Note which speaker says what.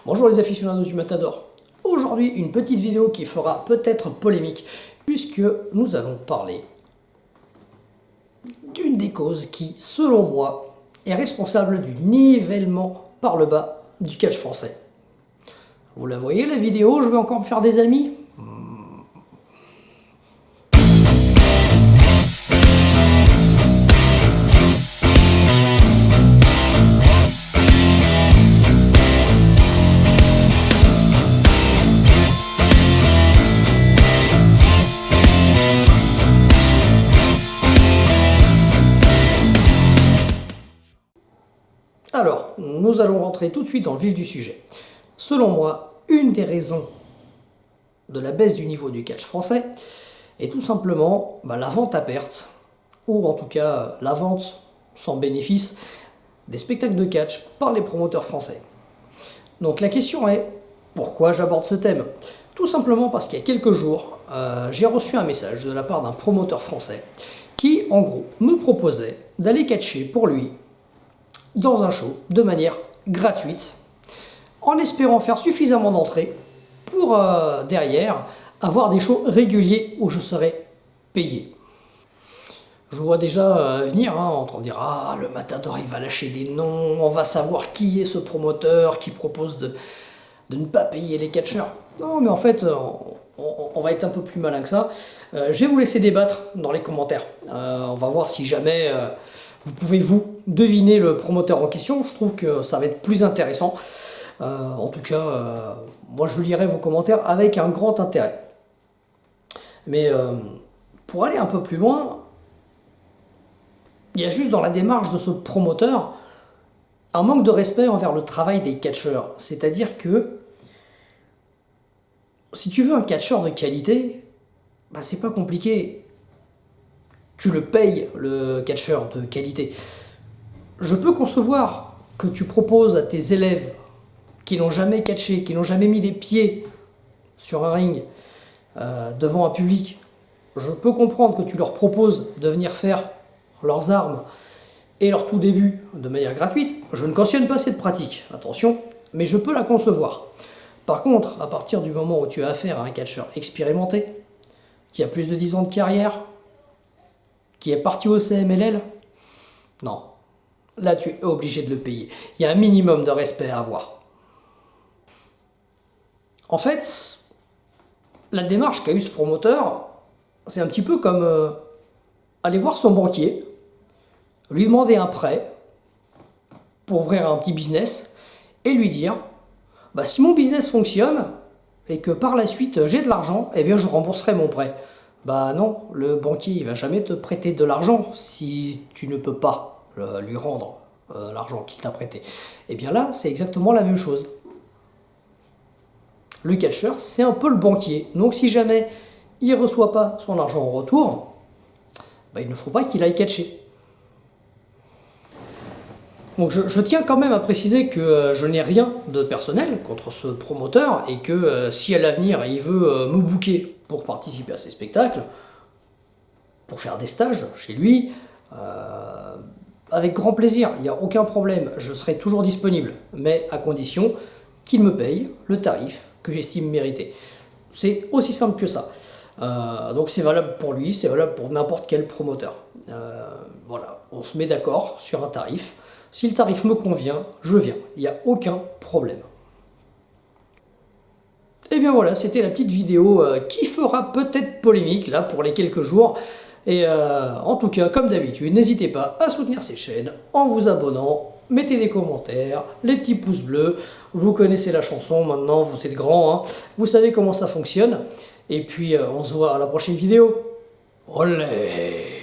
Speaker 1: Bonjour les aficionados du Matador. Aujourd'hui, une petite vidéo qui fera peut-être polémique, puisque nous allons parler d'une des causes qui, selon moi, est responsable du nivellement par le bas du catch français. Vous la voyez la vidéo, je vais encore me faire des amis? Alors, nous allons rentrer tout de suite dans le vif du sujet. Selon moi, une des raisons de la baisse du niveau du catch français est tout simplement la vente à perte, ou en tout cas la vente sans bénéfice des spectacles de catch par les promoteurs français. Donc la question est, pourquoi j'aborde ce thème? Tout simplement parce qu'il y a quelques jours, j'ai reçu un message de la part d'un promoteur français qui, en gros, me proposait d'aller catcher pour lui dans un show de manière gratuite, en espérant faire suffisamment d'entrées pour derrière avoir des shows réguliers où je serais payé. Je vois déjà venir, entendre dire « Ah, le Matador, il va lâcher des noms, on va savoir qui est ce promoteur qui propose de ne pas payer les catcheurs. » Non, mais en fait, on va être un peu plus malin que ça. Je vais vous laisser débattre dans les commentaires. On va voir si jamais vous pouvez deviner le promoteur en question. Je trouve que ça va être plus intéressant. En tout cas, moi je lirai vos commentaires avec un grand intérêt. Mais pour aller un peu plus loin, il y a juste dans la démarche de ce promoteur un manque de respect envers le travail des catcheurs. C'est-à-dire que si tu veux un catcheur de qualité, c'est pas compliqué. Tu le payes, le catcheur de qualité. Je peux concevoir que tu proposes à tes élèves qui n'ont jamais catché, qui n'ont jamais mis les pieds sur un ring devant un public, je peux comprendre que tu leur proposes de venir faire leurs armes et leur tout début de manière gratuite. Je ne cautionne pas cette pratique, attention, mais je peux la concevoir. Par contre, à partir du moment où tu as affaire à un catcheur expérimenté, qui a plus de 10 ans de carrière, qui est parti au CMLL, non, là tu es obligé de le payer. Il y a un minimum de respect à avoir. En fait, la démarche qu'a eu ce promoteur, c'est un petit peu comme aller voir son banquier, lui demander un prêt pour ouvrir un petit business et lui dire si mon business fonctionne et que par la suite j'ai de l'argent, eh bien je rembourserai mon prêt. Non, le banquier il va jamais te prêter de l'argent si tu ne peux pas lui rendre l'argent qu'il t'a prêté. Et bien là, c'est exactement la même chose. Le catcheur, c'est un peu le banquier. Donc si jamais il ne reçoit pas son argent en retour, il ne faut pas qu'il aille catcher. Donc je tiens quand même à préciser que je n'ai rien de personnel contre ce promoteur et que si à l'avenir il veut me booker pour participer à ses spectacles, pour faire des stages chez lui, avec grand plaisir, il n'y a aucun problème, je serai toujours disponible, mais à condition qu'il me paye le tarif que j'estime mériter. C'est aussi simple que ça. Donc c'est valable pour lui, c'est valable pour n'importe quel promoteur. Voilà, on se met d'accord sur un tarif. Si le tarif me convient, je viens. Il n'y a aucun problème. Et bien voilà, c'était la petite vidéo qui fera peut-être polémique là pour les quelques jours. Et en tout cas, comme d'habitude, n'hésitez pas à soutenir ces chaînes en vous abonnant. Mettez des commentaires, les petits pouces bleus. Vous connaissez la chanson maintenant, vous êtes grands, vous savez comment ça fonctionne. Et puis on se voit à la prochaine vidéo. Olé!